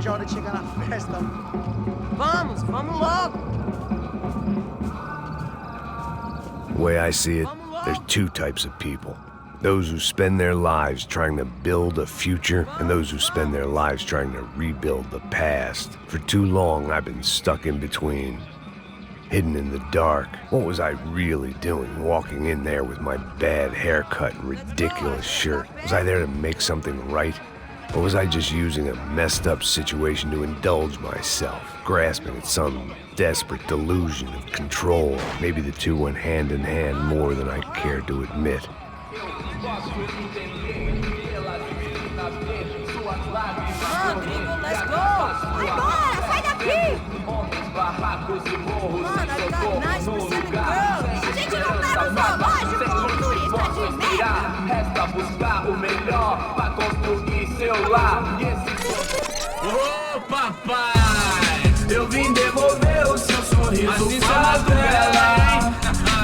vejo a hora de chegar na festa. Vamos logo! The way I see it, there's two types of people. Those who spend their lives trying to build a future, and those who spend their lives trying to rebuild the past. For too long, I've been stuck in between, hidden in the dark. What was I really doing, walking in there with my bad haircut and ridiculous shirt? Was I there to make something right? Or was I just using a messed up situation to indulge myself, grasping at some desperate delusion of control? Maybe the two went hand in hand more than I cared to admit. Gringo, let's go! Vai embora, sai daqui! Mano, I got nice Pacific girls! A gente não tá no zoológico, turista de merda! Resta buscar o melhor pra construir seu lar. Ô papai, eu vim devolver o seu sorriso favela.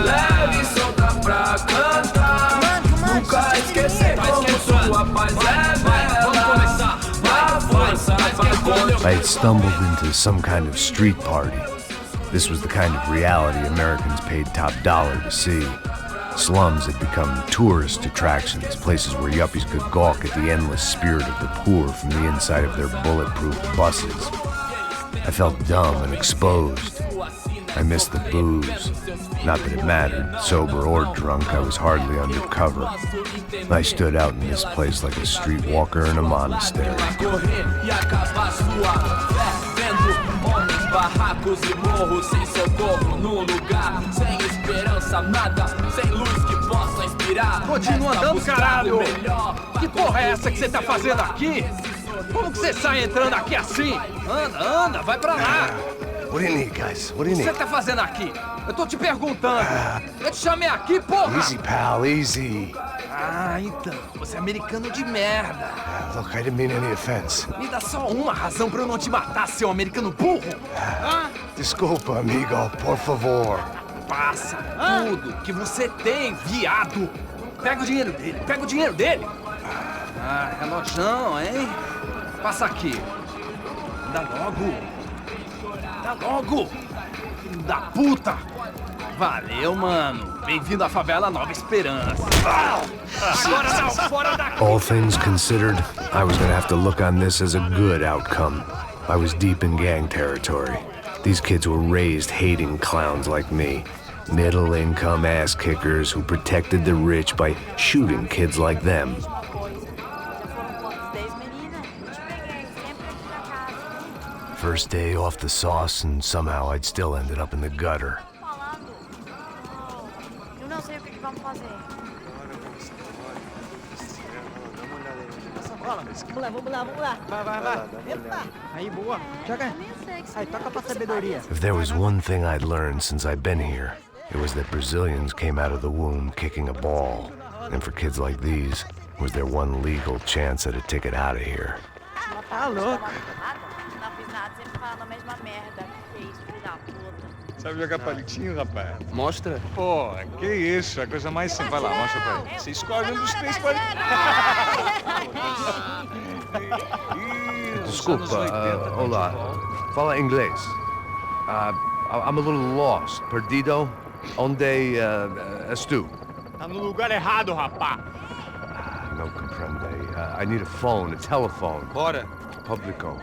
Leve e solta pra cantar. Nunca esquecer como sua paz é bela. I had stumbled into some kind of street party. This was the kind of reality Americans paid top dollar to see. Slums had become tourist attractions, places where yuppies could gawk at the endless spirit of the poor from the inside of their bulletproof buses. I felt dumb and exposed. I missed the booze. Not that it mattered, sober or drunk, I was hardly undercover. I stood out in this place like a streetwalker in a monastery. Barracos e morros sem socorro num lugar sem esperança, nada, sem luz que possa inspirar. Continua andando, caralho! Que porra é essa que você tá fazendo aqui? Como que você sai entrando aqui assim? Anda, vai pra lá! What do you need, guys? What do you O que need? você tá fazendo aqui? Eu tô te perguntando. Eu te chamei aqui, porra! Easy, pal, easy. Ah, então, você é americano de merda. Look, I didn't mean any offense. Me dá só uma razão pra eu não te matar, seu americano burro. Desculpa, amigo, por favor. Passa tudo que você tem, viado. Pega o dinheiro dele, Ah, relojão, hein? Passa aqui. Dá logo. Filho da puta. Valeu, mano. Bem-vindo à favela Nova Esperança. Agora não, fora daqui. All things considered, I was gonna have to look on this as a good outcome. I was deep in gang territory. These kids were raised hating clowns like me. Middle-income ass-kickers who protected the rich by shooting kids like them. First day off the sauce, and somehow I'd still ended up in the gutter. Eu não sei o que vamos fazer. Vamos lá. Vai. Epa. Aí, boa. Joga. Aí, toca pra sabedoria. If there was one thing I'd learned since I'd been here, it was that Brazilians came out of the womb kicking a ball. And for kids like these, was their one legal chance at a ticket out of here. Tá louco. Não fiz nada, sempre falando a mesma merda. Que isso, filho da puta. Sabe jogar palitinho, rapaz? Mostra. Pô, que isso, é a coisa mais simples. Vai lá, mostra pra ele. Você escolhe um dos três palitinhos. Desculpa, olá. Fala inglês. I'm a little lost. Perdido? Onde estou? Tá no lugar errado, rapá. Não compreende. I need a phone, a telephone. Bora. Publico.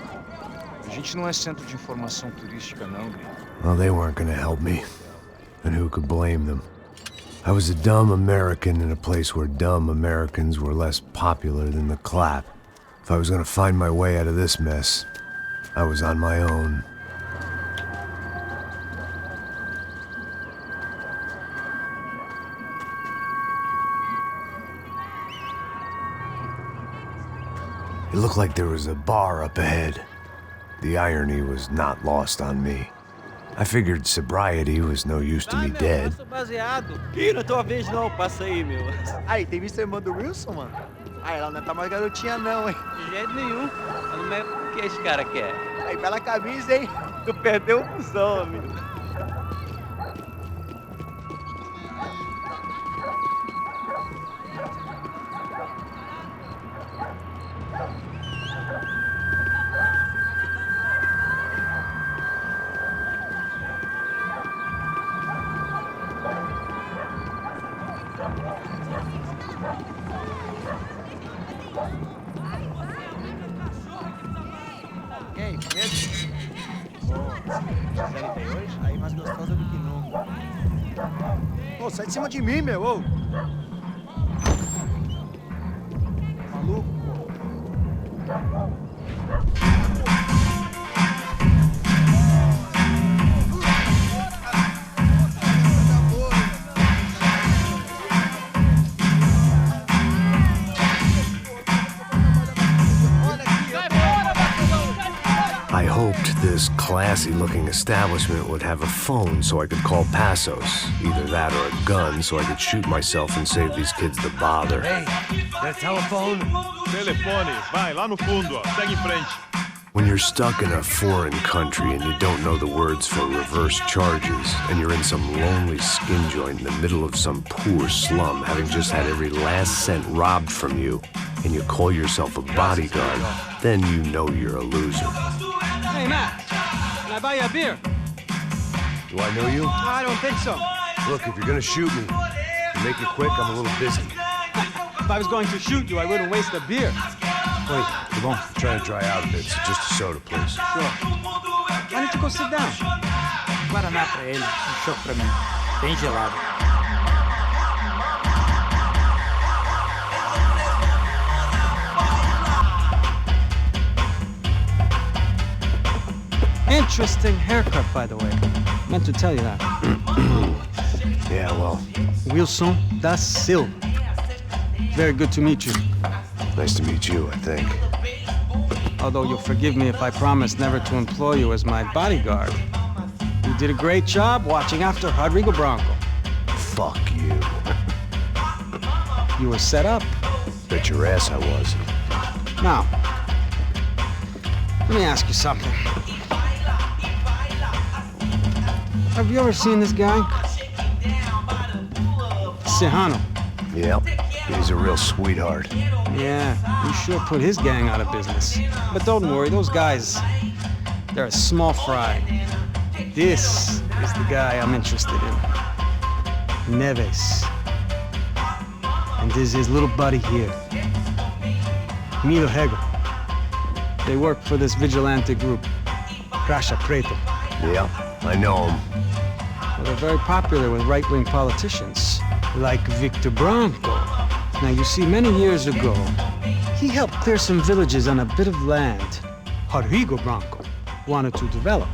A gente não é centro de informação turística, não, Gui. Well, they weren't gonna help me. And who could blame them? I was a dumb American in a place where dumb Americans were less popular than the clap. If I was gonna find my way out of this mess, I was on my own. It looked like there was a bar up ahead. The irony was not lost on me. I figured sobriety was no use to me dead. Baseado. Ih, não é tua vez não, passa aí, meu. Aí, tem visto a irmã do Wilson, mano? Aí, ela não tá mais garotinha não, hein? De jeito nenhum. Mas o que esse cara quer? Aí, bela camisa, hein? Tu perdeu o cuzão, amigo. E aí, beleza? Pô, hoje? Aí mais gostosa do que nunca. Ô, sai de cima de mim, meu, ô! Maluco, pô. I hoped this classy-looking establishment would have a phone so I could call Passos. Either that or a gun so I could shoot myself and save these kids the bother. Hey, got a telephone? Telefone, vai, lá no fundo, ó. Segue em frente. When you're stuck in a foreign country and you don't know the words for reverse charges, and you're in some lonely skin joint in the middle of some poor slum, having just had every last cent robbed from you, and you call yourself a bodyguard, then you know you're a loser. Hey, Matt, can I buy you a beer? Do I know you? I don't think so. Look, if you're gonna shoot me, to make it quick, I'm a little busy. If I was going to shoot you, I wouldn't waste a beer. Wait, come on. I'm trying to dry out a bit, so just a soda, please. Sure. Why don't you go sit down? Guaraná pra ele, choque pra mim. Bem gelado. Interesting haircut, by the way. Meant to tell you that. Yeah, well, Wilson da Silva. Very good to meet you. nice to meet you, I think. Although you'll forgive me if I promise never to employ you as my bodyguard. You did a great job watching after Rodrigo Branco. Fuck you. You were set up. Bet your ass I was. Now, let me ask you something. Have you ever seen this guy? Serrano. Yep, he's a real sweetheart. Yeah, he sure put his gang out of business. But don't worry, those guys, they're a small fry. This is the guy I'm interested in. Neves. And this is his little buddy here. Milo Hegel. They work for this vigilante group, Caixa Preto. Yep, I know him. Well, they're very popular with right-wing politicians, like Victor Branco. Now, you see, many years ago, he helped clear some villages on a bit of land Rodrigo Branco wanted to develop.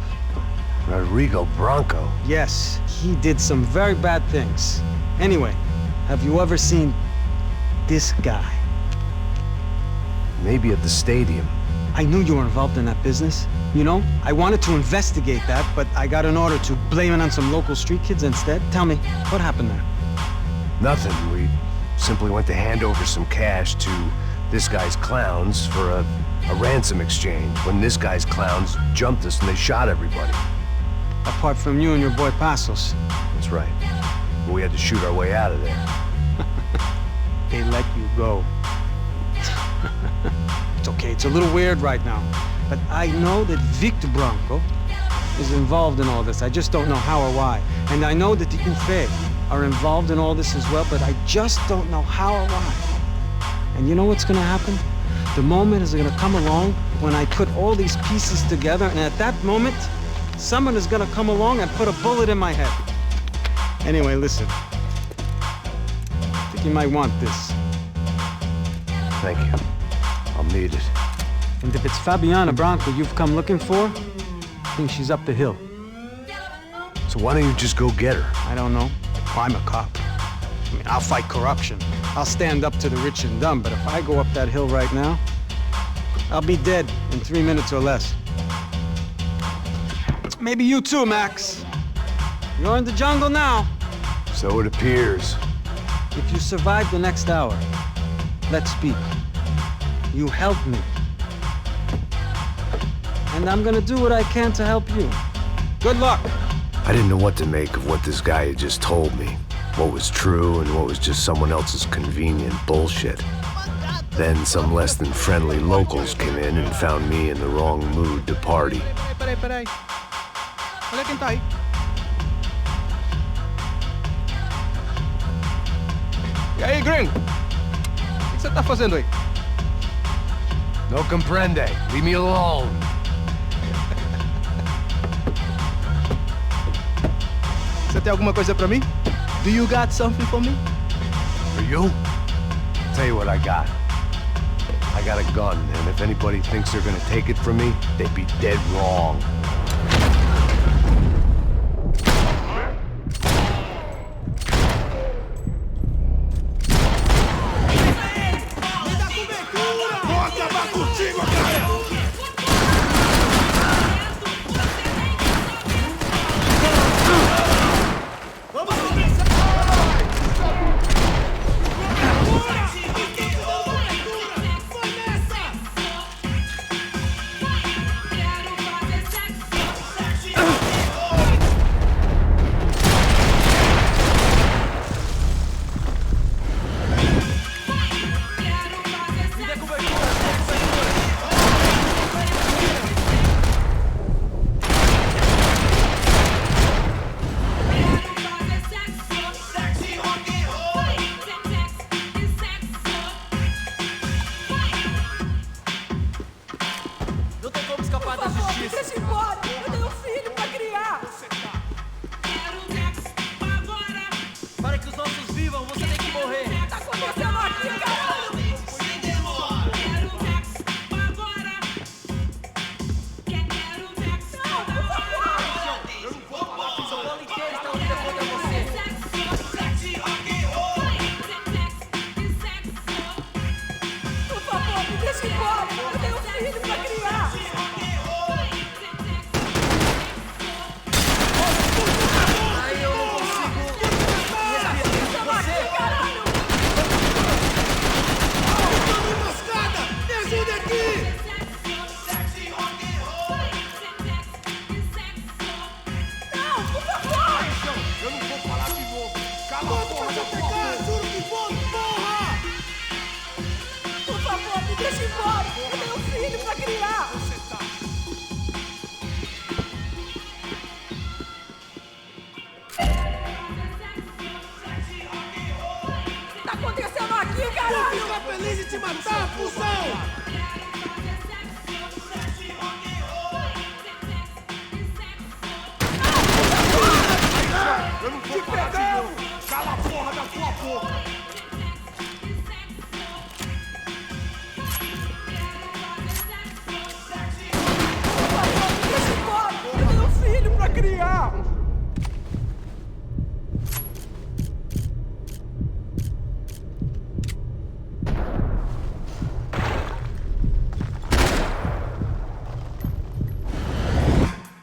Rodrigo Branco? Yes, he did some very bad things. Anyway, have you ever seen this guy? Maybe at the stadium. I knew you were involved in that business. You know, I wanted to investigate that, but I got an order to blame it on some local street kids instead. Tell me, what happened there? Nothing. We simply went to hand over some cash to this guy's clowns for a ransom exchange when this guy's clowns jumped us and they shot everybody. Apart from you and your boy Passos. That's right. But we had to shoot our way out of there. They let you go. It's okay, it's a little weird right now. But I know that Victor Branco is involved in all this. I just don't know how or why. And I know that the UFE are involved in all this as well, but I just don't know how or why. And you know what's gonna happen? The moment is gonna come along when I put all these pieces together, and at that moment, someone is gonna come along and put a bullet in my head. Anyway, listen. I think you might want this. Thank you. I'll need it. And if it's Fabiana Branco you've come looking for, I think she's up the hill. So why don't you just go get her? I don't know. I'm a cop. I mean, I'll fight corruption. I'll stand up to the rich and dumb, but if I go up that hill right now, I'll be dead in 3 minutes or less. Maybe you too, Max. You're in the jungle now. So it appears. If you survive the next hour, let's speak. You help me. And I'm gonna do what I can to help you. Good luck. I didn't know what to make of what this guy had just told me. What was true and what was just someone else's convenient bullshit. Then some less than friendly locals came in and found me in the wrong mood to party. Peraí. Olha quem tá aí. E aí, gringo? O que você tá fazendo aí? No comprende. Leave me alone. Você tem alguma coisa pra mim? Do you got something for me? For you? Tell you what I got. I got a gun, and if anybody thinks they're gonna take it from me, they'd be dead wrong.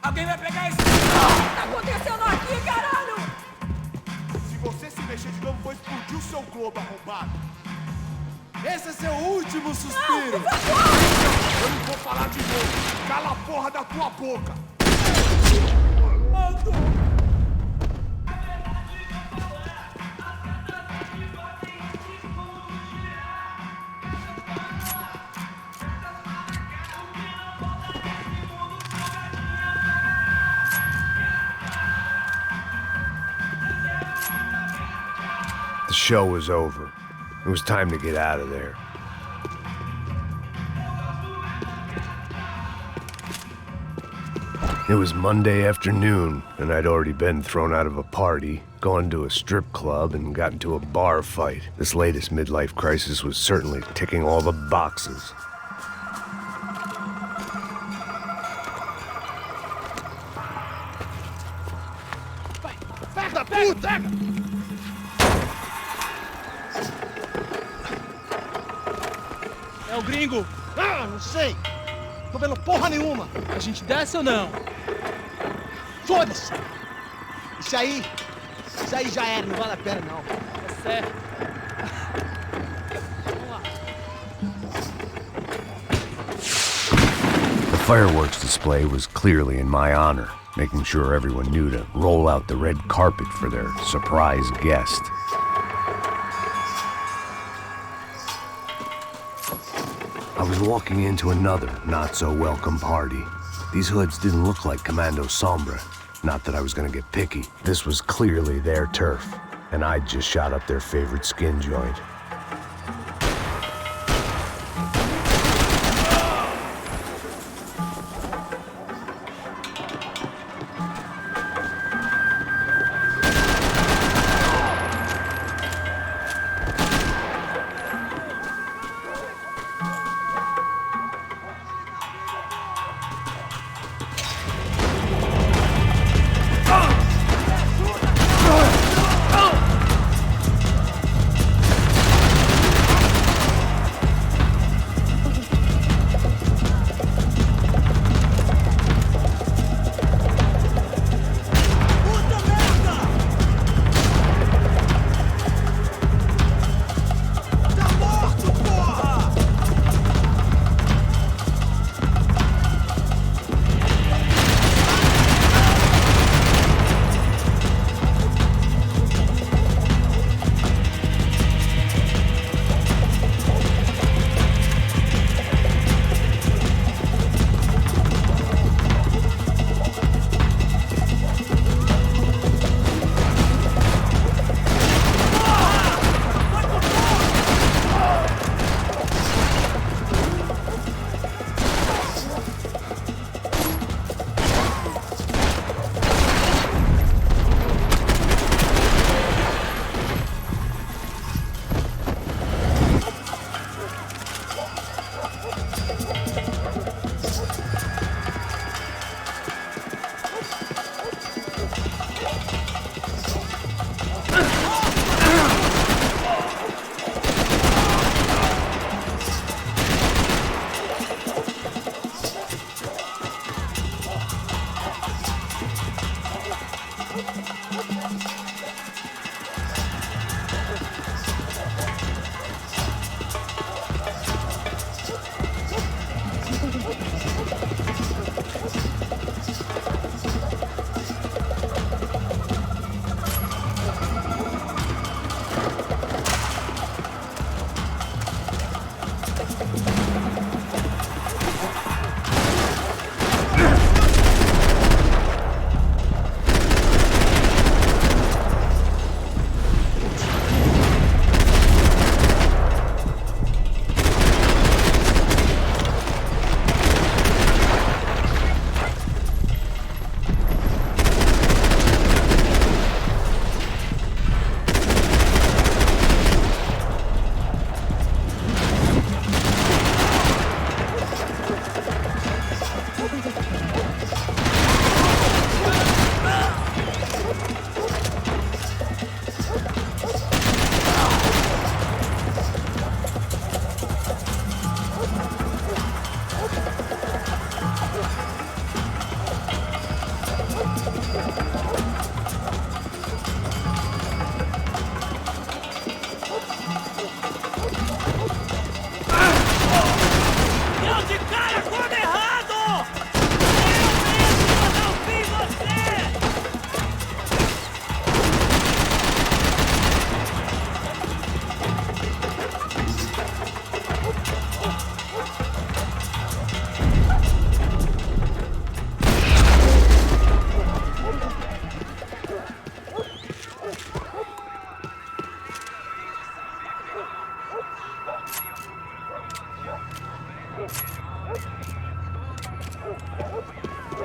Alguém vai pegar esse... Tá acontecendo aqui, caralho? Se você se mexer de novo, vou explodir o seu globo arrombado. Esse é seu último suspiro. Não, eu não vou falar de novo. Cala a porra da tua boca. Mano. The show was over. It was time to get out of there. It was Monday afternoon, and I'd already been thrown out of a party, gone to a strip club, and got into a bar fight. This latest midlife crisis was certainly ticking all the boxes. Pega, puta! É o gringo! Ah, não sei! Tô vendo porra nenhuma! A gente desce ou não? Foda-se! Isso aí já era, não vale a pena não. É sério. Vamos lá. The fireworks display was clearly in my honor, making sure everyone knew to roll out the red carpet for their surprise guest. I was walking into another not-so-welcome party. These hoods didn't look like Commando Sombra. Not that I was gonna get picky. This was clearly their turf, and I'd just shot up their favorite skin joint.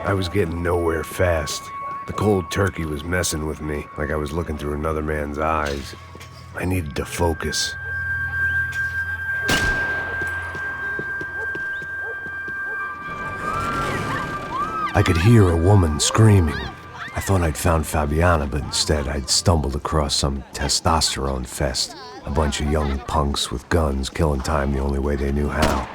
I was getting nowhere fast. The cold turkey was messing with me, like I was looking through another man's eyes. I needed to focus. I could hear a woman screaming. I thought I'd found Fabiana, but instead I'd stumbled across some testosterone fest. A bunch of young punks with guns killing time the only way they knew how.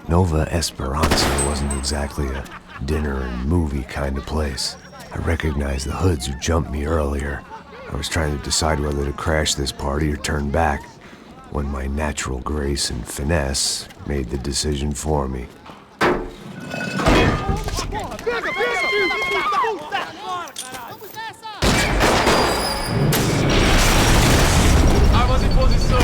Nova Esperanza wasn't exactly a dinner and movie kind of place. I recognized the hoods who jumped me earlier. I was trying to decide whether to crash this party or turn back, when my natural grace and finesse made the decision for me. Armas em posição.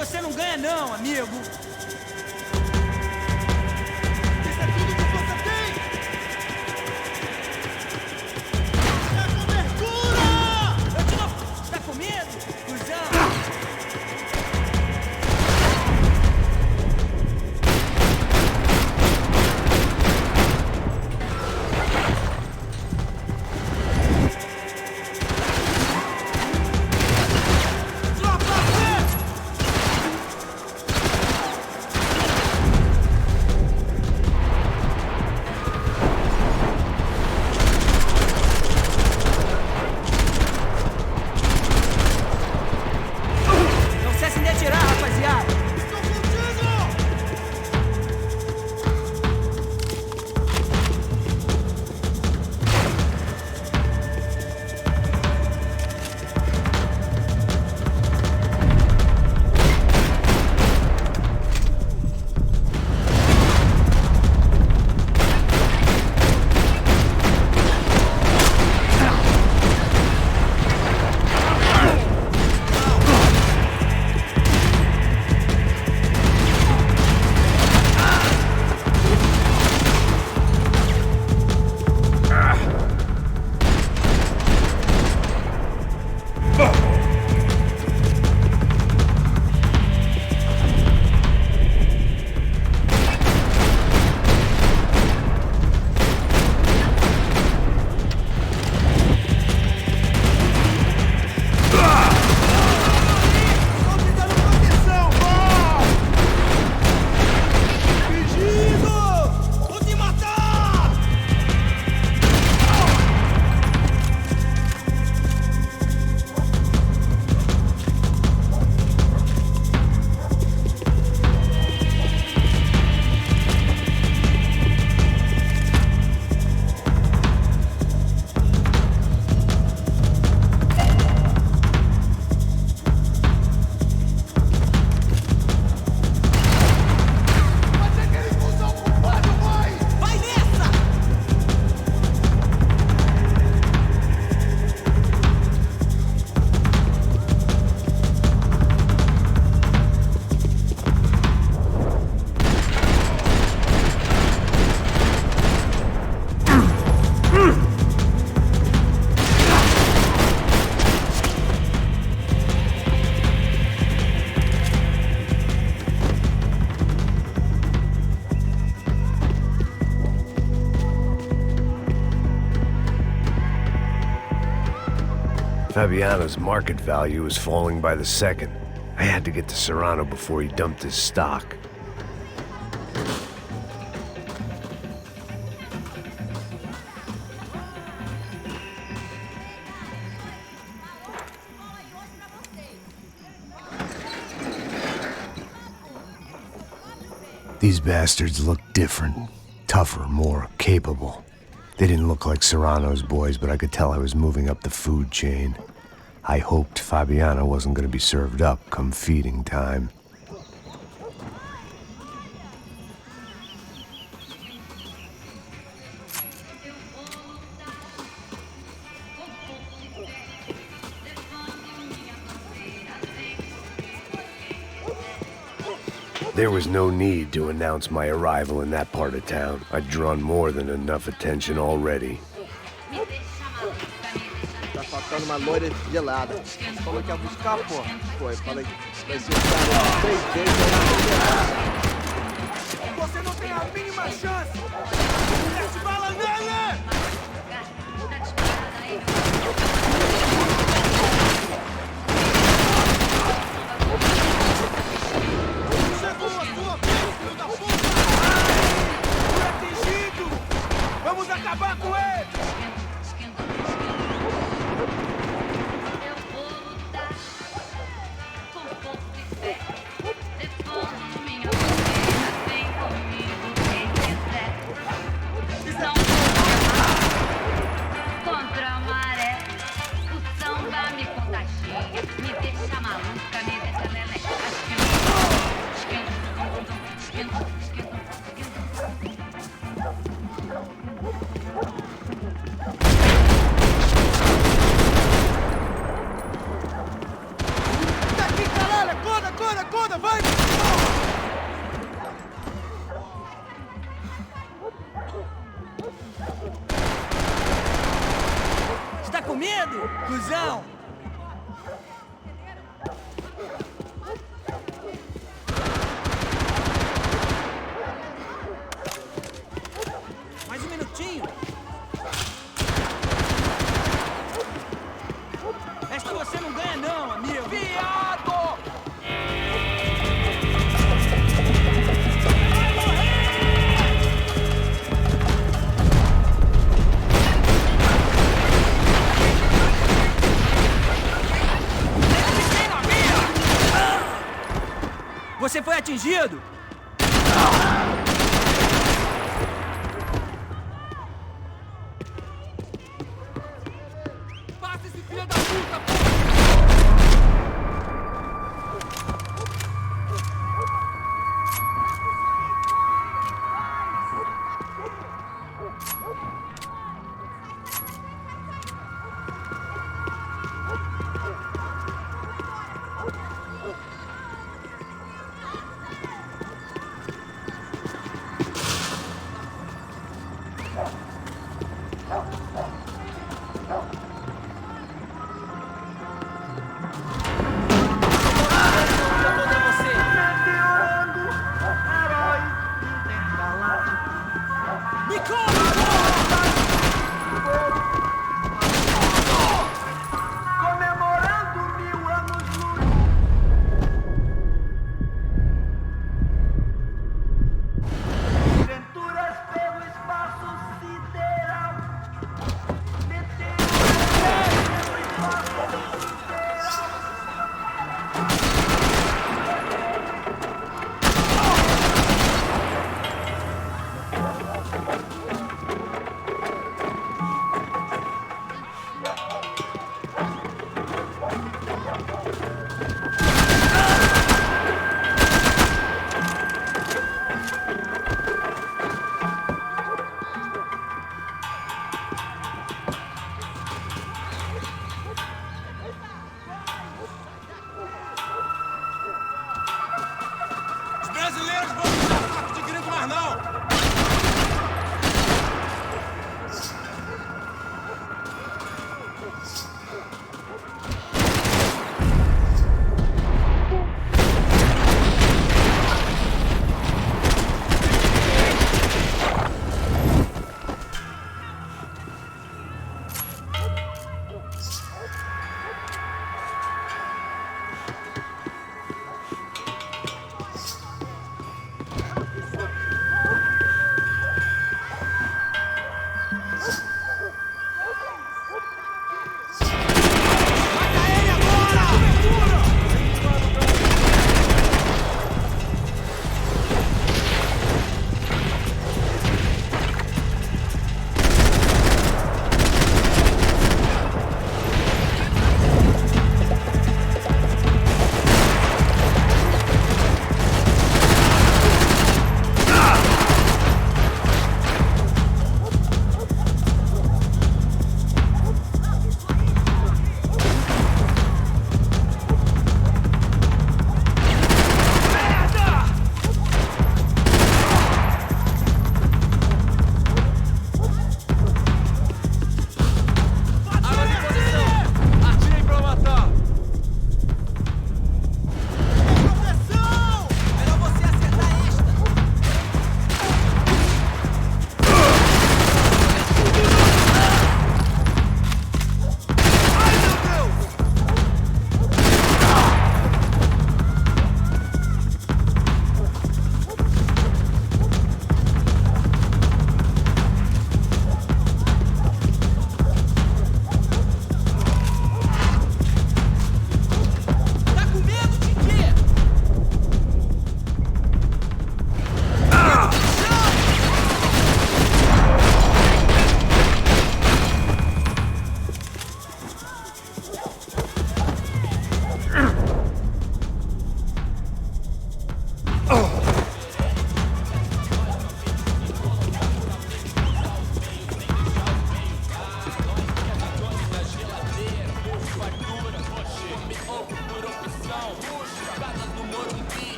Você não ganha não, amigo. Fabiano's market value was falling by the second. I had to get to Serrano before he dumped his stock. These bastards looked different, tougher, more capable. They didn't look like Serrano's boys, but I could tell I was moving up the food chain. I hoped Fabiano wasn't going to be served up come feeding time. There was no need to announce my arrival in that part of town. I'd drawn more than enough attention already. Tá faltando uma loira gelada. Falou que ia buscar, pô. Foi, falei que vai ser o cara 3 vezes. Você não tem a mínima chance! Desce bala nele! Chegou a sua vez, filho da puta! Foi atingido! Vamos acabar com ele! Está com medo, cuzão? Mais um minutinho. Esta você não ganha não, amigo. Viado! Você foi atingido! Passa esse filho da puta, porra!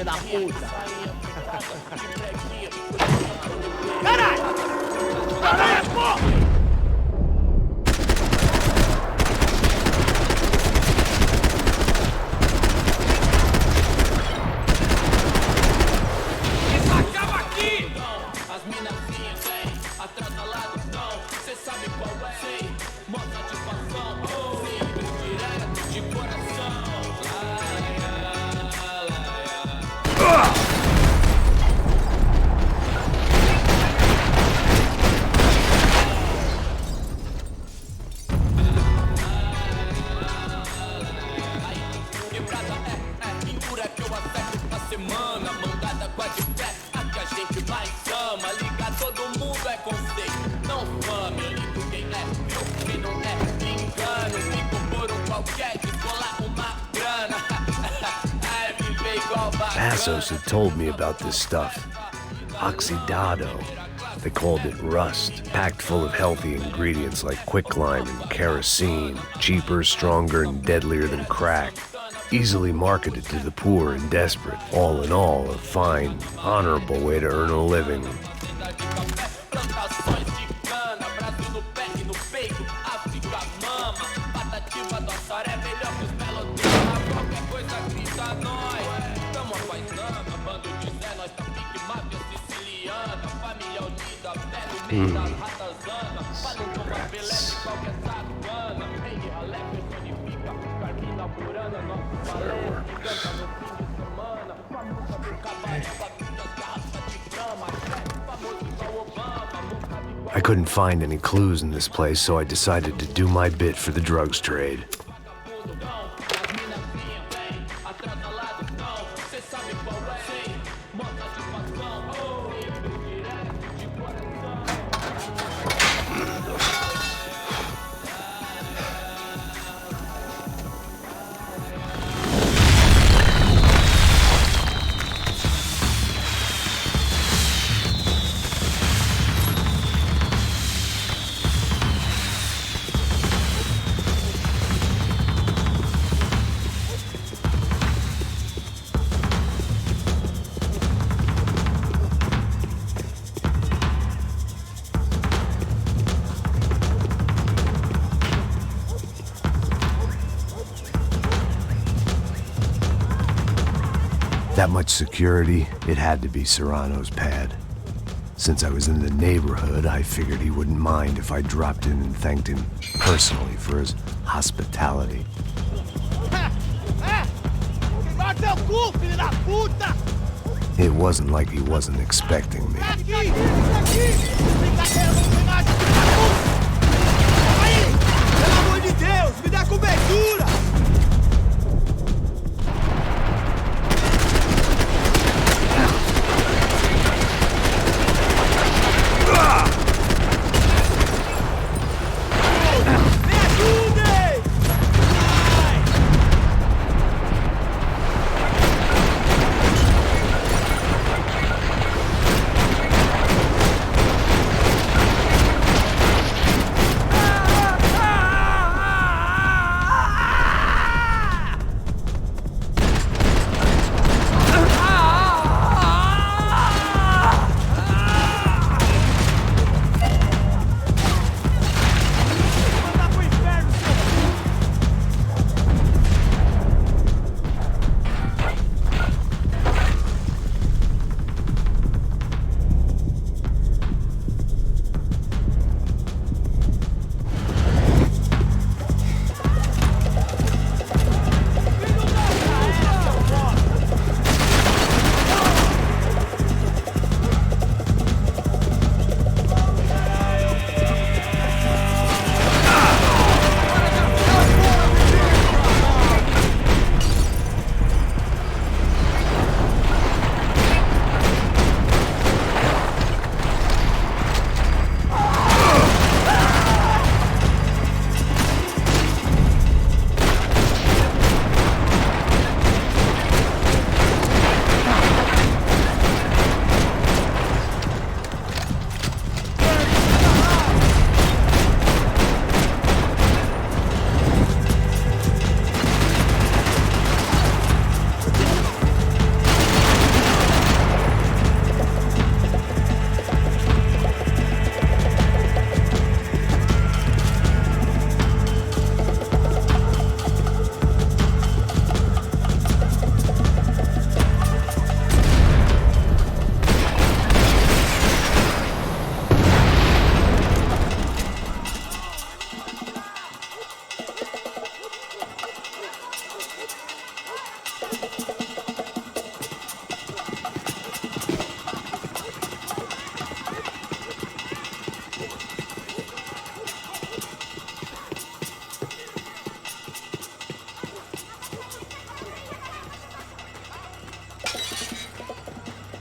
filho da puta. Caralho! Caralho, porra! Passos had told me about this stuff. Oxidado. They called it rust, packed full of healthy ingredients like quicklime and kerosene, cheaper, stronger, and deadlier than crack. Easily marketed to the poor and desperate. All in all, a fine, honorable way to earn a living. I couldn't find any clues in this place, so I decided to do my bit for the drugs trade. That much security, it had to be Serrano's pad. Since I was in the neighborhood, I figured he wouldn't mind if I dropped in and thanked him personally for his hospitality. It wasn't like he wasn't expecting me.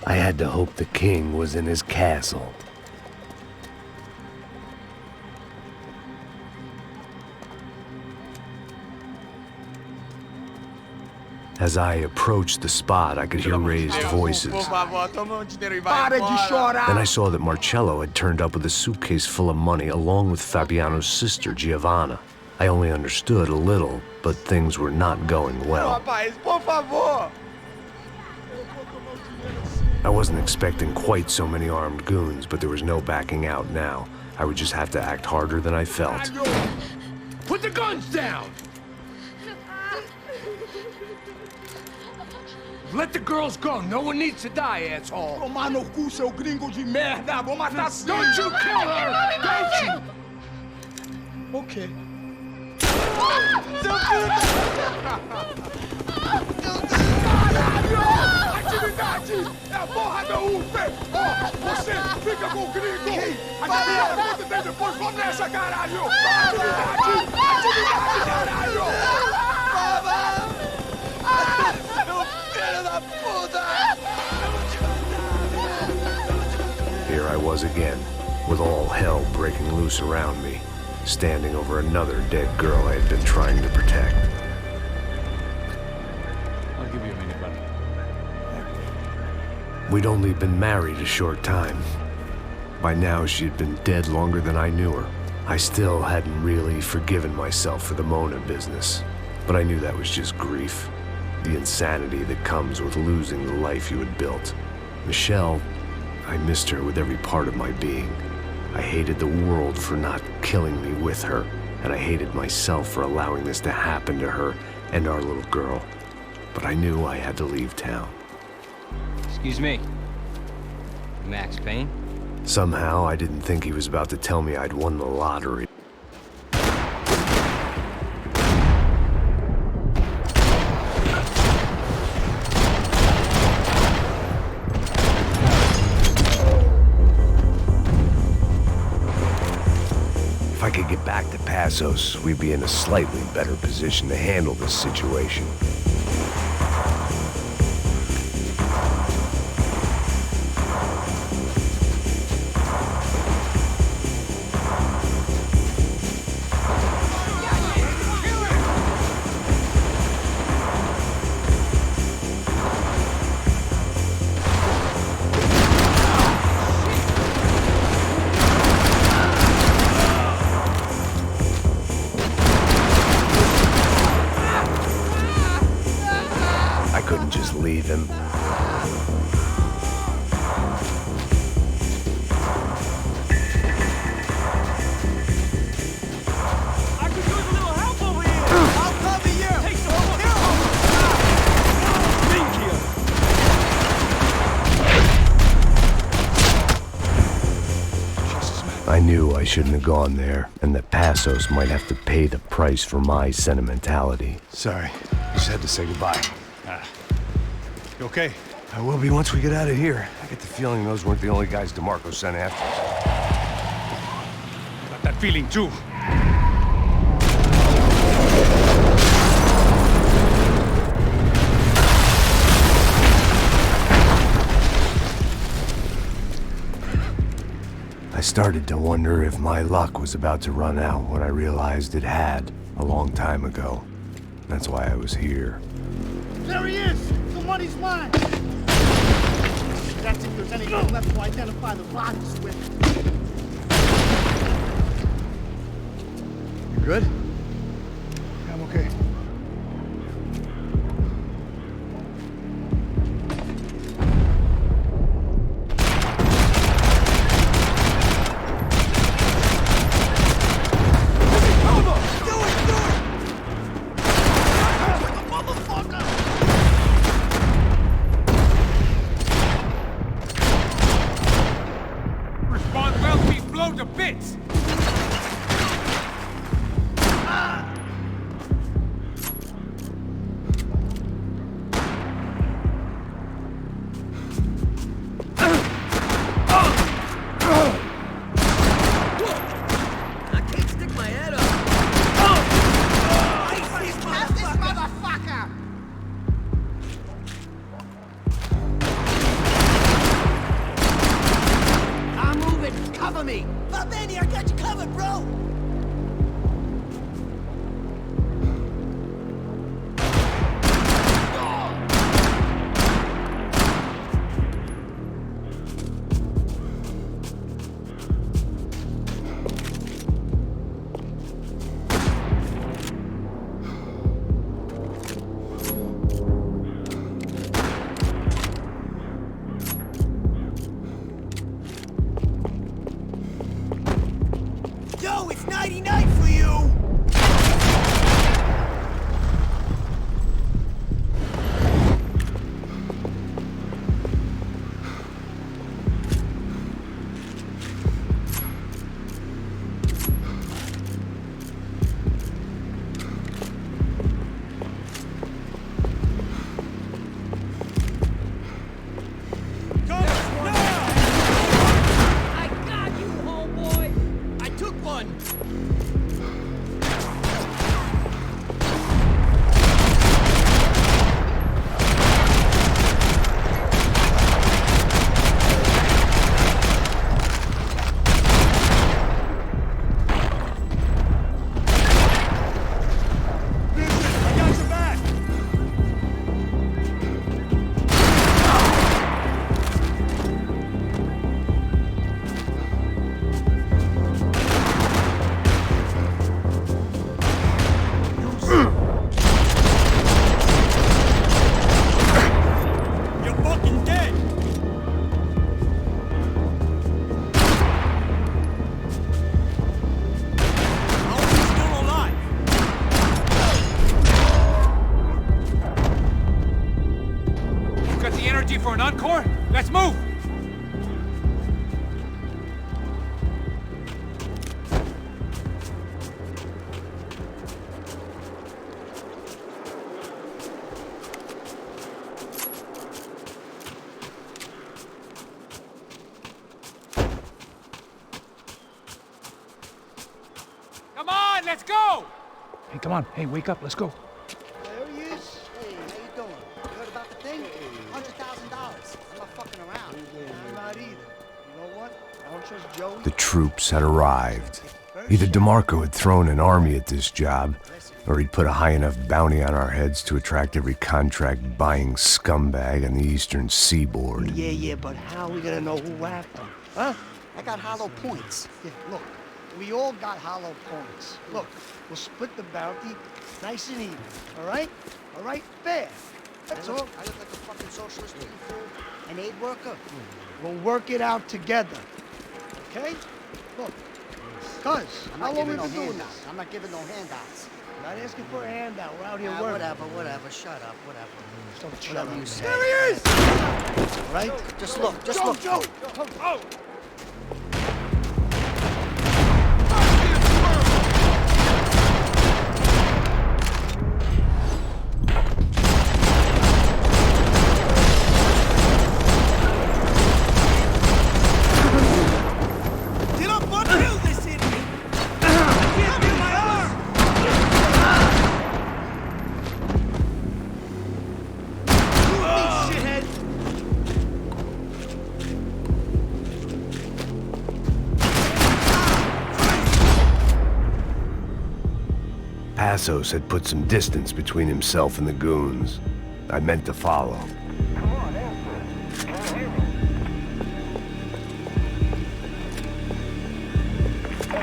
I had to hope the king was in his castle. As I approached the spot, I could hear raised voices. Then I saw that Marcello had turned up with a suitcase full of money along with Fabiano's sister, Giovanna. I only understood a little, but things were not going well. I wasn't expecting quite so many armed goons, but there was no backing out now. I would just have to act harder than I felt. Put the guns down! Let the girls go. No one needs to die, asshole. Tomar no cu, seu gringo de merda! Vou matar tudo! Don't you kill her! Don't you! Ok. Caralho! Atividade! É a porra da UFE! Ó, você fica com o gringo! A gente conta dele depois, vamos nessa, caralho! Atividade! Atividade, caralho! Here I was again, with all hell breaking loose around me, standing over another dead girl I had been trying to protect. I'll give you a minute, buddy. We'd only been married a short time. By now, she had been dead longer than I knew her. I still hadn't really forgiven myself for the Mona business, but I knew that was just grief. The insanity that comes with losing the life you had built. Michelle, I missed her with every part of my being. I hated the world for not killing me with her, and I hated myself for allowing this to happen to her and our little girl. But I knew I had to leave town. Excuse me. Max Payne? Somehow, I didn't think he was about to tell me I'd won the lottery. If I could get back to Passos, we'd be in a slightly better position to handle this situation. I couldn't just leave him. I knew I shouldn't have gone there, and that Passos might have to pay the price for my sentimentality. Sorry, just had to say goodbye. You okay? I will be once we get out of here. I get the feeling those weren't the only guys DeMarco sent after us. Got that feeling too. I started to wonder if my luck was about to run out when I realized it had a long time ago. That's why I was here. There he is! The money's mine! That's if there's anything left to identify the bodies with. You good? Yeah, I'm okay. fucking dead! How are you still alive? You got the energy for an encore? Let's move! Come on, let's go! Hey, come on. Hey, wake up. Let's go. There he is. Hey, how you doing? You heard about the thing? $100,000. I'm not fucking around. I'm not either. You know what? I don't trust Joey. The troops had arrived. Either DeMarco had thrown an army at this job, or he'd put a high enough bounty on our heads to attract every contract-buying scumbag on the eastern seaboard. Yeah, but how are we gonna know who whacked him? Huh? I got hollow points. Yeah, look, we all got hollow points. Look, we'll split the bounty nice and even, all right? All right? Fair. That's all. I look like a fucking socialist looking fool. An aid worker. We'll work it out together, okay? Look, cuz, I'm how not long we giving no been doing handouts. this? I'm not giving no handouts. Not asking for a handout. We're out here working. Whatever. Shut up, whatever. Don't shut Whatever up. you say. There he is! All right? Just look, just look. Joe! Oh! Get up, bud! Kill this idiot! I can't feel my arm! Shithead! Passos had put some distance between himself and the goons. I meant to follow.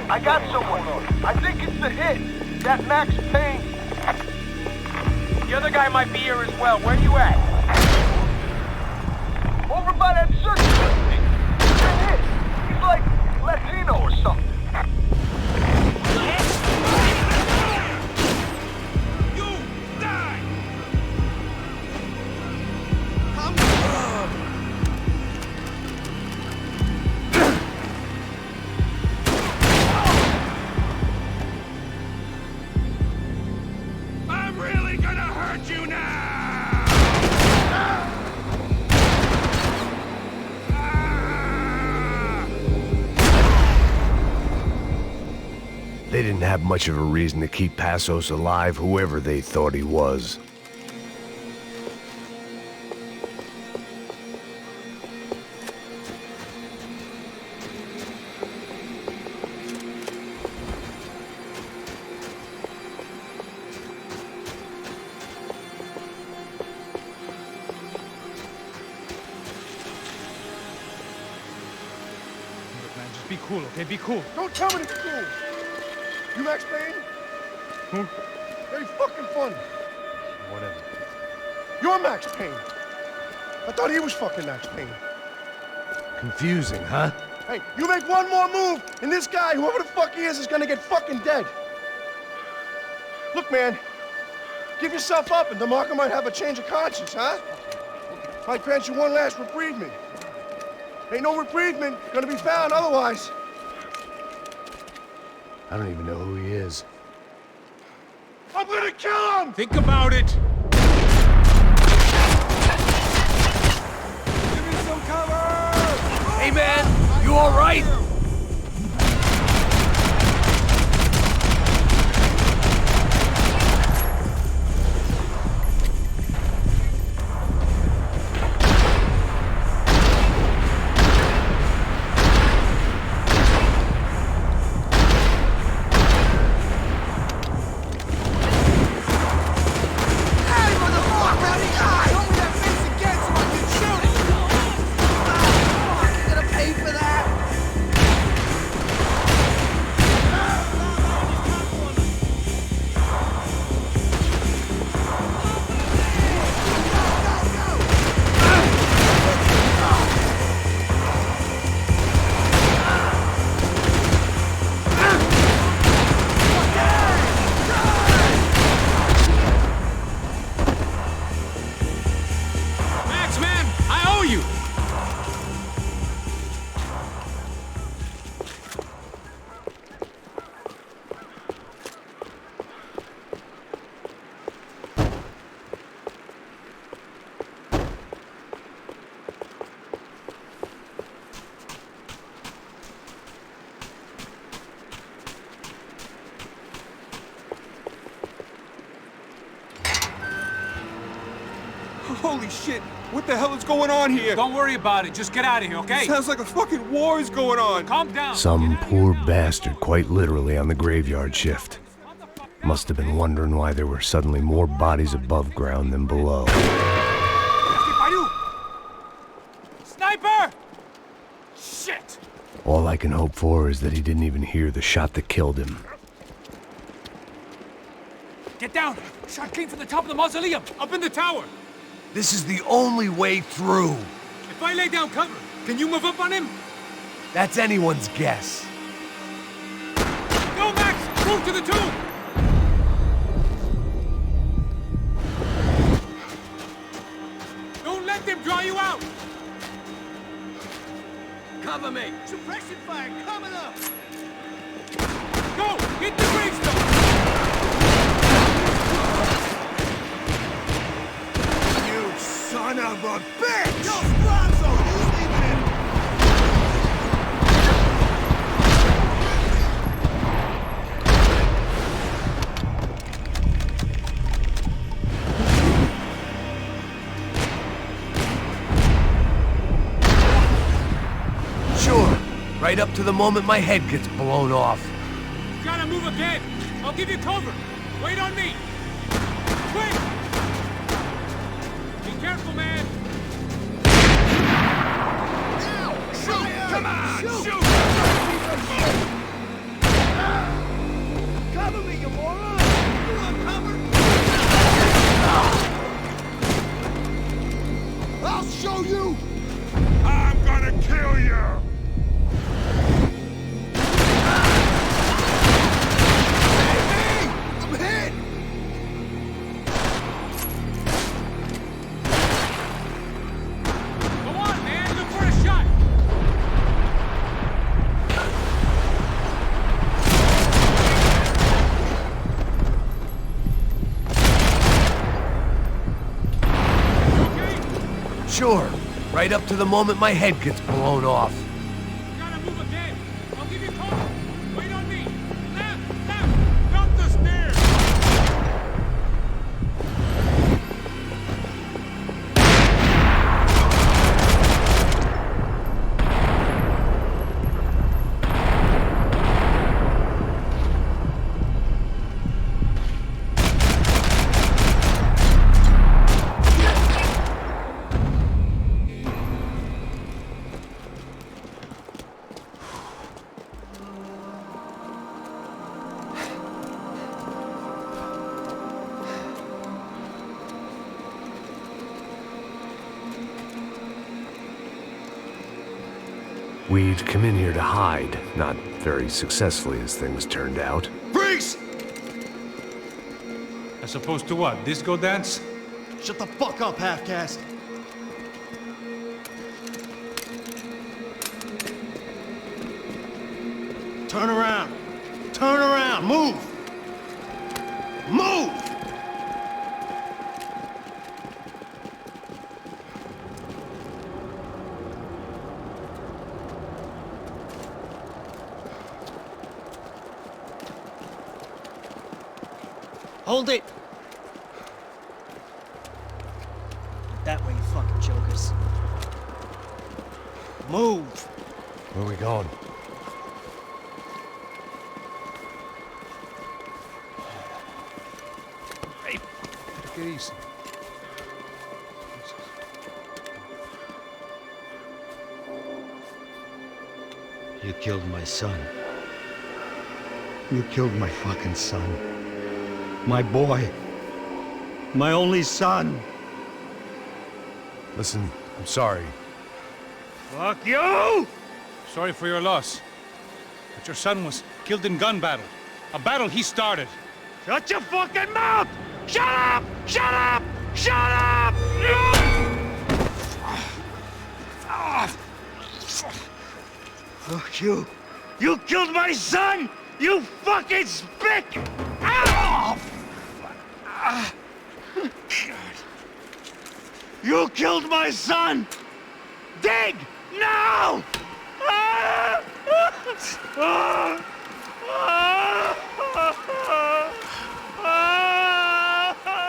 I got someone. I think it's the hit. That Max Payne. The other guy might be here as well. Where you at? Over by that circus thing. That hit. He's like Latino or something. You die! I'm really gonna hurt you now! They didn't have much of a reason to keep Passos alive, whoever they thought he was. Look, man, just be cool, okay? Be cool. Don't tell me to be cool! You Max Payne? Who? Very fucking funny. Whatever. You're Max Payne. I thought he was fucking Max Payne. Confusing, huh? Hey, you make one more move, and this guy, whoever the fuck he is gonna get fucking dead. Look, man, give yourself up, and DeMarco might have a change of conscience, huh? Might grant you one last reprievement. Ain't no reprievement gonna be found otherwise. I don't even know who he is. I'm gonna kill him! Think about it! Give me some cover! Hey, man, you all right? Pay for that! Holy shit! What the hell is going on here? Don't worry about it. Just get out of here, okay? Sounds like a fucking war is going on. Calm down. Some poor bastard quite literally on the graveyard shift. Must have been wondering why there were suddenly more bodies above ground than below. Sniper! Shit! All I can hope for is that he didn't even hear the shot that killed him. Get down! Shot came from the top of the mausoleum, up in the tower. This is the only way through. If I lay down cover, can you move up on him? That's anyone's guess. Go, Max! Move to the tomb! Don't let them draw you out! Cover me! Suppression fire coming up! Go! Hit the gravestone! You son of a bitch! Yo, Bronzo, who's leaving it? Sure, right up to the moment my head gets blown off. You gotta move again! I'll give you cover! Wait on me! Quick! Be careful, man! Shoot! Come on! Shoot! Cover me, you moron! You want cover? I'll show you! I'm gonna kill you! Hey! I'm hit! Go on, man! Look for a shot! Sure, right up to the moment my head gets blown off. You gotta move again! I'll give you cover! Wait on me! Left! Left! Dump the stairs! We'd come in here to hide, not very successfully as things turned out. Freeze! As opposed to what? Disco dance? Shut the fuck up, half-caste! Turn around! Turn around! Move! Move! Hold it! That way, you fucking jokers. Move! Where are we going? Hey! Take it easy. You killed my son. You killed my fucking son. My boy. My only son. Listen, I'm sorry. Fuck you! Sorry for your loss. But your son was killed in gun battle. A battle he started. Shut your fucking mouth! Shut up! Shut up! Shut up! Fuck you. You killed my son! You fucking spick! Ow! You killed my son! Dig! Now!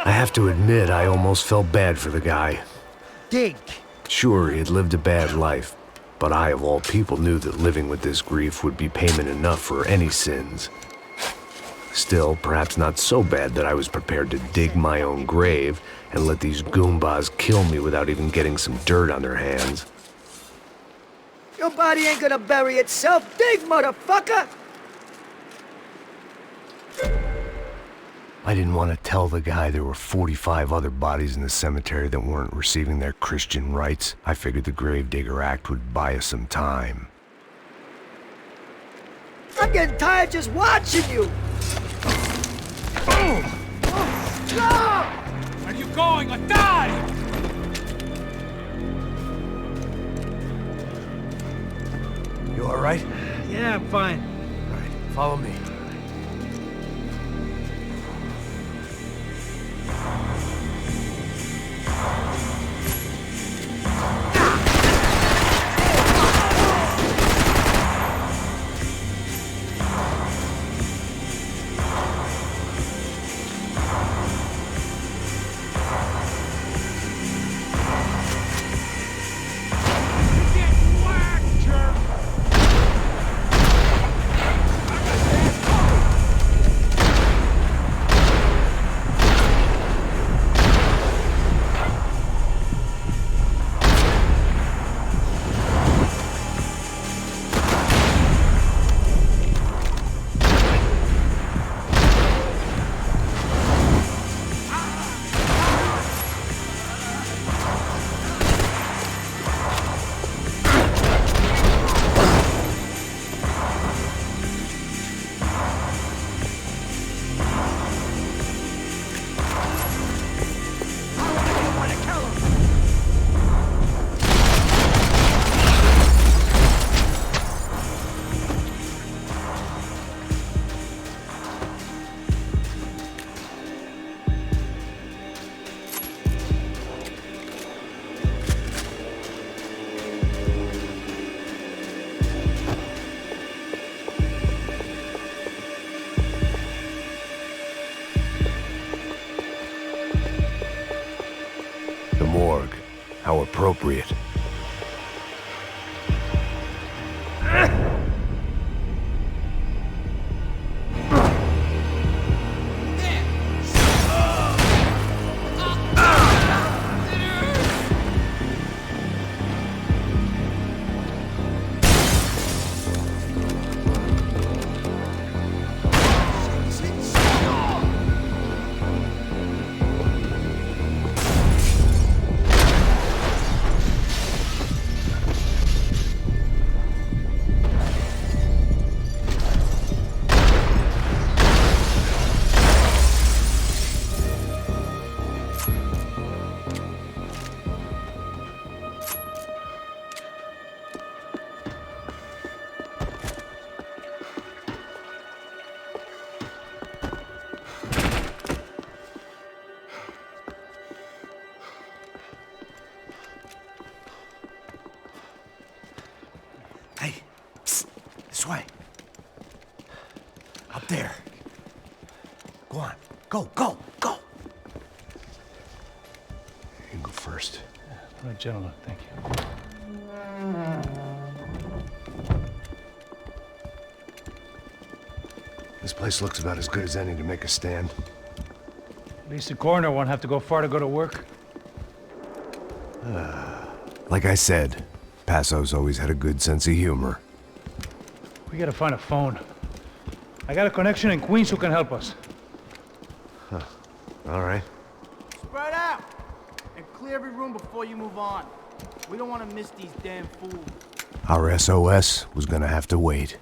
I have to admit, I almost felt bad for the guy. dig. Sure, he had lived a bad life, but I, of all people, knew that living with this grief would be payment enough for any sins. Still, perhaps not so bad that I was prepared to dig my own grave and let these goombas kill me without even getting some dirt on their hands. Your body ain't gonna bury itself. Dig, motherfucker! I didn't want to tell the guy there were 45 other bodies in the cemetery that weren't receiving their Christian rites. I figured the Gravedigger Act would buy us some time. I'm getting tired just watching you! Where are you going? Or die! You all right? Yeah, I'm fine. All right, follow me. Morgue. How appropriate. Hey, psst, this way. Up there. Go on. Go, go, go. You can go first. All right, gentlemen, thank you. This place looks about as good as any to make a stand. At least the coroner won't have to go far to go to work. Like I said, Passo's always had a good sense of humor. We gotta find a phone. I got a connection in Queens who can help us. Huh. All right. Spread out! And clear every room before you move on. We don't want to miss these damn fools. Our SOS was gonna have to wait.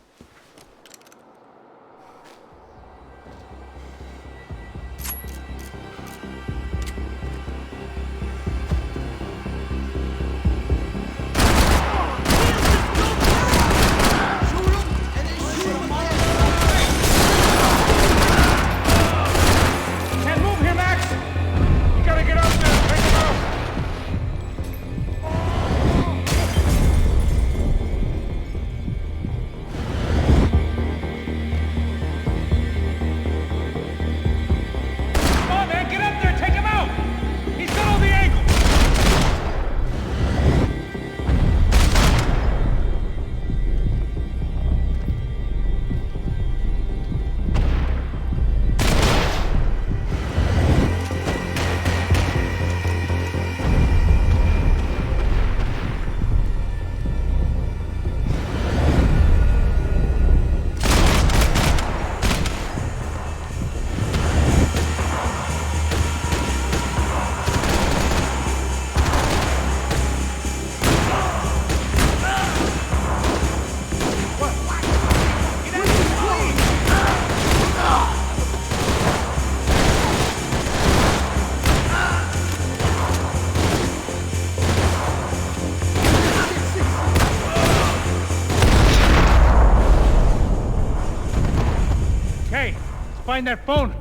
find that phone.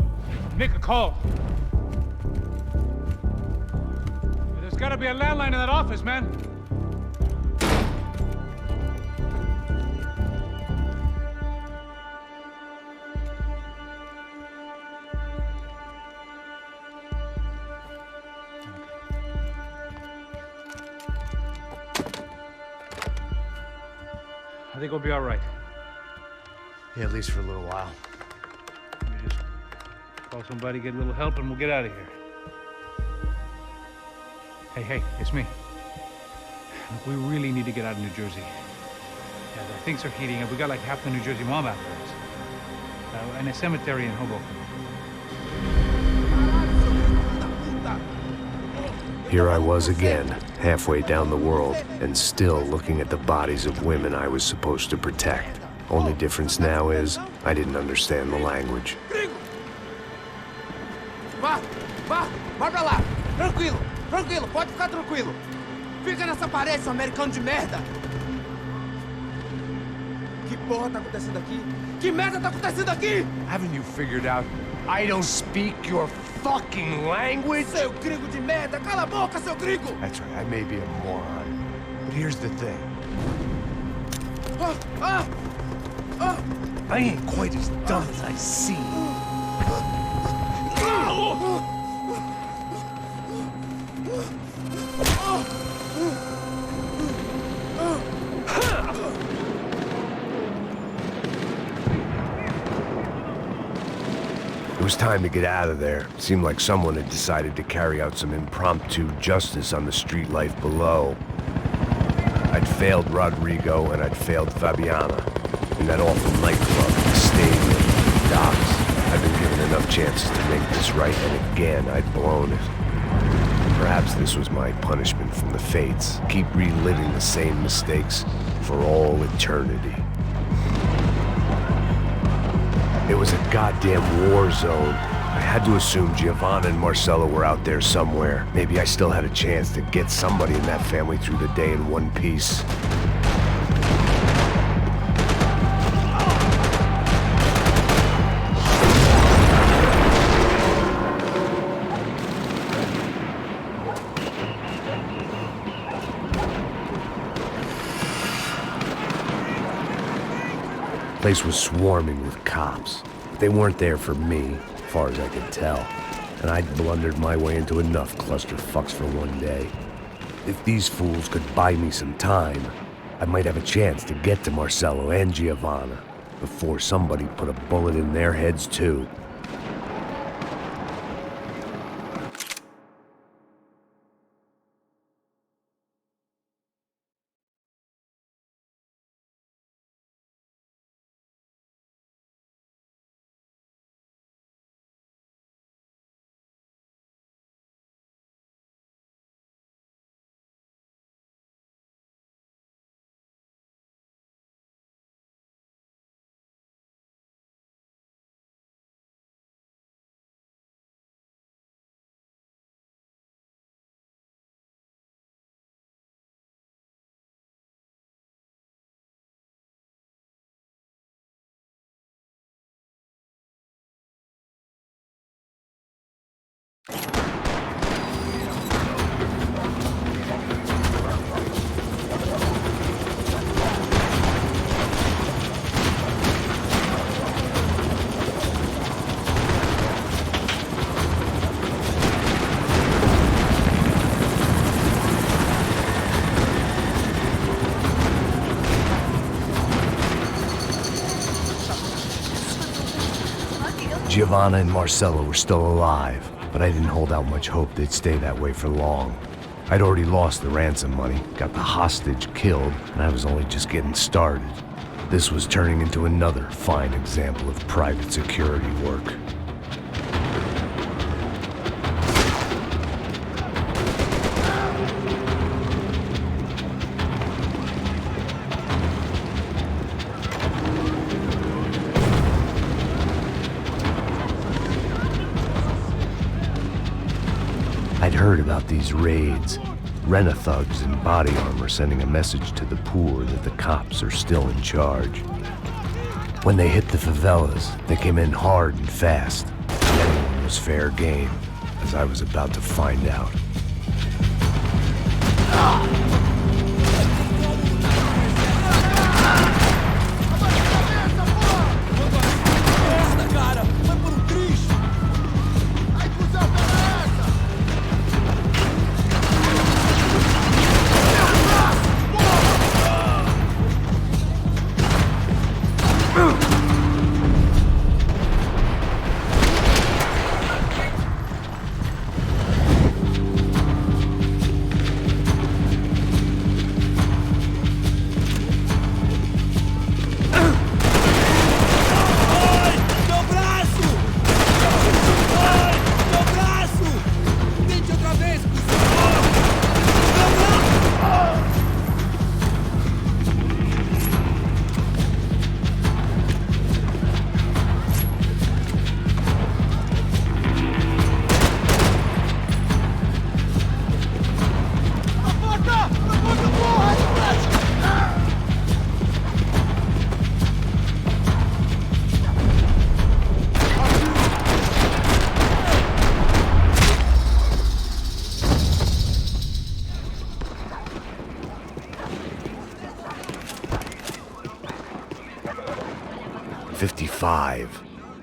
Make a call. There's gotta be a landline in that office, man. I think we'll be all right. Yeah, at least for a little while. Let me just call somebody, get a little help, and we'll get out of here. Hey, it's me. Look, we really need to get out of New Jersey. Yeah, things are heating up. We got like half the New Jersey mob after us. And a cemetery in Hoboken. Here I was again, halfway down the world, and still looking at the bodies of women I was supposed to protect. Only difference now is, I didn't understand the language. Vai pra lá! Tranquilo, pode ficar tranquilo! Fica nessa parede, seu americano de merda! Que porra tá acontecendo aqui? Que merda tá acontecendo aqui? Haven't you figured out I don't speak your fucking language? Seu gringo de merda! Cala a boca, seu gringo! That's right, I may be a moron, but here's the thing. I ain't quite as dumb as I seem. It was time to get out of there. Seemed like someone had decided to carry out some impromptu justice on the street life below. I'd failed Rodrigo and I'd failed Fabiana. In that awful nightclub, the stadium, the docks. I'd been given enough chances to make this right, and again, I'd blown it. Perhaps this was my punishment from the fates. Keep reliving the same mistakes for all eternity. It was a goddamn war zone. I had to assume Giovanna and Marcelo were out there somewhere. Maybe I still had a chance to get somebody in that family through the day in one piece. The place was swarming with cops. They weren't there for me, as far as I could tell. And I'd blundered my way into enough clusterfucks for one day. If these fools could buy me some time, I might have a chance to get to Marcelo and Giovanna before somebody put a bullet in their heads too. Giovanna and Marcelo were still alive, but I didn't hold out much hope they'd stay that way for long. I'd already lost the ransom money, got the hostage killed, and I was only just getting started. This was turning into another fine example of private security work. I'd heard about these raids. Rent-a-thugs in body armor sending a message to the poor that the cops are still in charge. When they hit the favelas, they came in hard and fast. Anyone was fair game, as I was about to find out.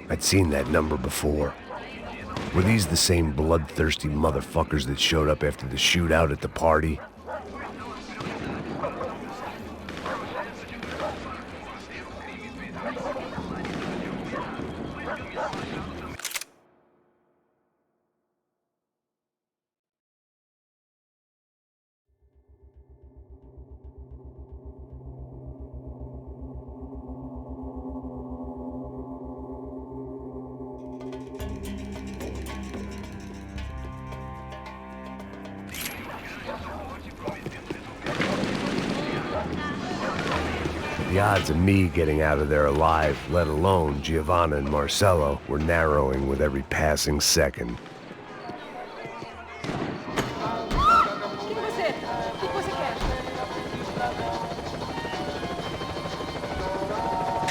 I'd seen that number before. Were these the same bloodthirsty motherfuckers that showed up after the shootout at the party? The odds of me getting out of there alive, let alone Giovanna and Marcello, were narrowing with every passing second.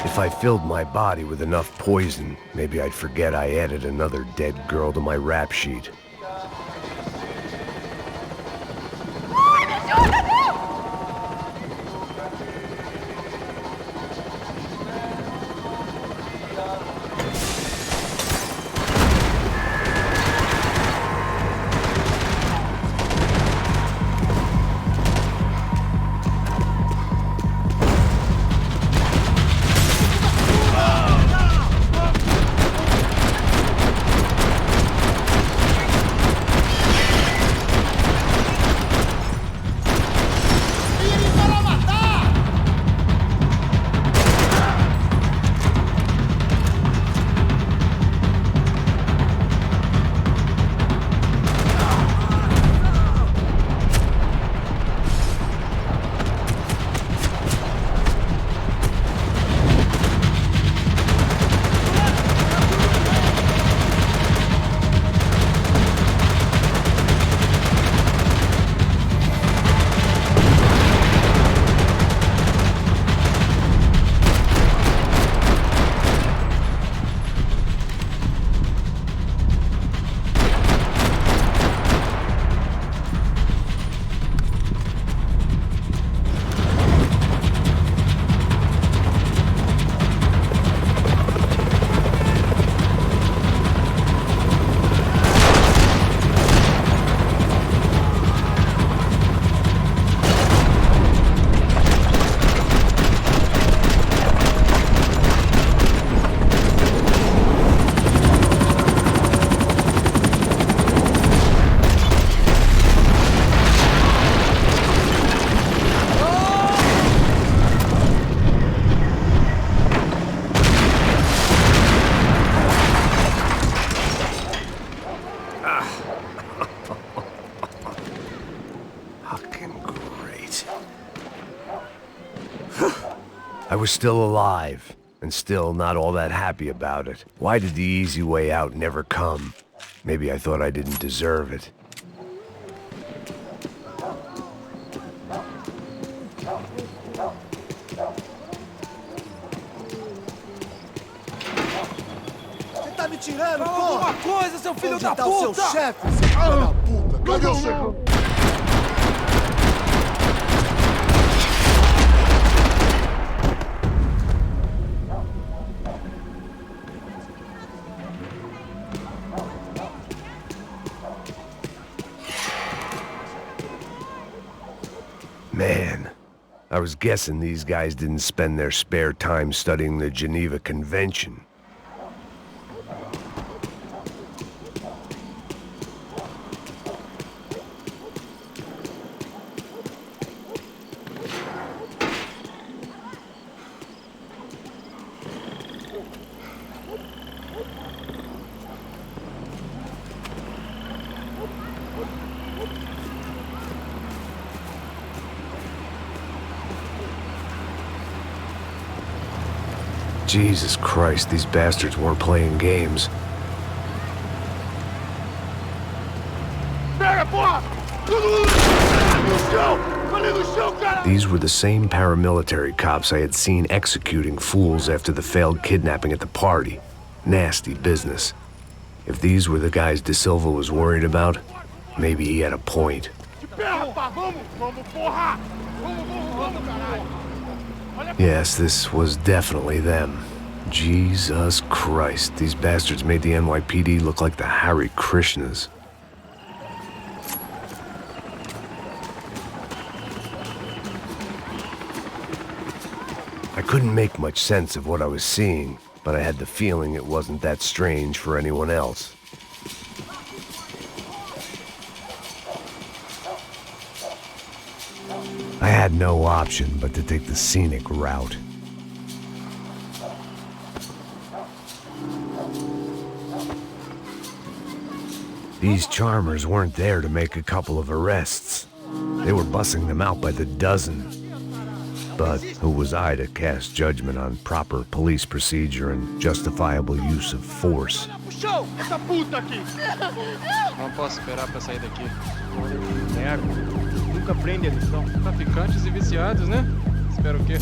If I filled my body with enough poison, maybe I'd forget I added another dead girl to my rap sheet. I was still alive, and still not all that happy about it. Why did the easy way out never come? Maybe I thought I didn't deserve it. tirando, Fala porra! alguma coisa, seu filho Onde da tá puta! o seu chefe, seu filho da puta? Cadê o seu... Man, I was guessing these guys didn't spend their spare time studying the Geneva Convention. Jesus Christ, these bastards weren't playing games. These were the same paramilitary cops I had seen executing fools after the failed kidnapping at the party. Nasty business. If these were the guys De Silva was worried about, maybe he had a point. Yes, this was definitely them. Jesus Christ, these bastards made the NYPD look like the Hare Krishnas. I couldn't make much sense of what I was seeing, but I had the feeling it wasn't that strange for anyone else. I had no option but to take the scenic route. These charmers weren't there to make a couple of arrests. They were bussing them out by the dozen. But who was I to cast judgment on proper police procedure and justifiable use of force? Não posso esperar pra sair daqui. Merda. Nunca prende a lição. Traficantes e viciados, né? Espero o quê?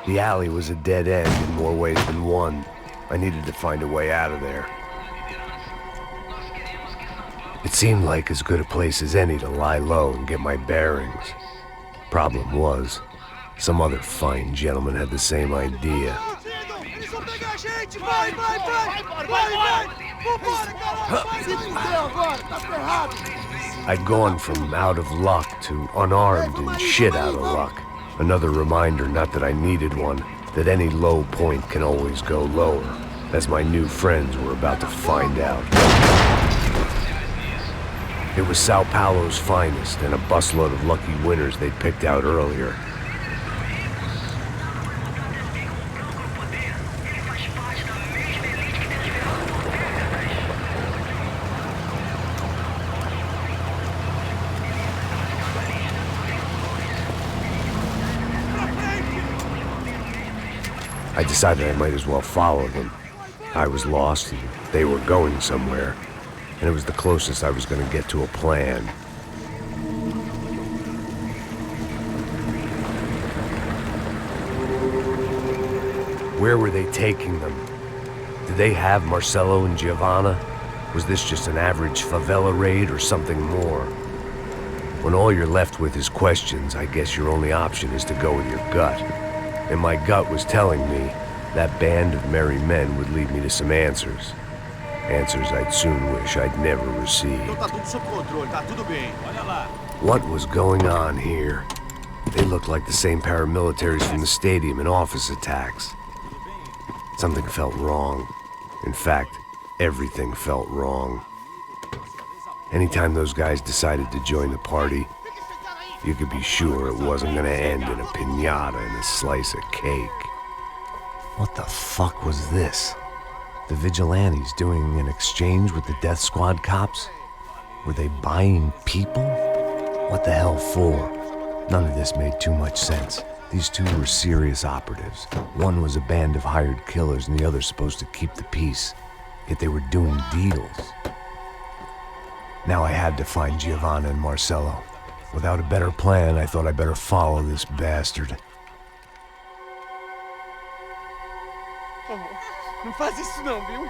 The alley was a dead end in more ways than one. I needed to find a way out of there. It seemed like as good a place as any to lie low and get my bearings. Problem was, some other fine gentleman had the same idea. Vai, vai, vai! Vai, vai! Vambora, caralho! Se fudeu agora, tá ferrado! I'd gone from out of luck to unarmed and shit out of luck. Another reminder, not that I needed one, that any low point can always go lower, as my new friends were about to find out. It was Sao Paulo's finest and a busload of lucky winners they'd picked out earlier. I decided I might as well follow them. I was lost and they were going somewhere, and it was the closest I was going to get to a plan. Where were they taking them? Did they have Marcelo and Giovanna? Was this just an average favela raid or something more? When all you're left with is questions, I guess your only option is to go with your gut. And my gut was telling me that band of merry men would lead me to some answers. Answers I'd soon wish I'd never received. What was going on here? They looked like the same paramilitaries from the stadium in office attacks. Something felt wrong. In fact, everything felt wrong. Anytime those guys decided to join the party, you could be sure it wasn't gonna end in a piñata and a slice of cake. What the fuck was this? The vigilantes doing an exchange with the death squad cops? Were they buying people? What the hell for? None of this made too much sense. These two were serious operatives. One was a band of hired killers and the other supposed to keep the peace. Yet they were doing deals. Now I had to find Giovanna and Marcelo. Without a better plan, I thought I better follow this bastard. Não faz isso não, viu?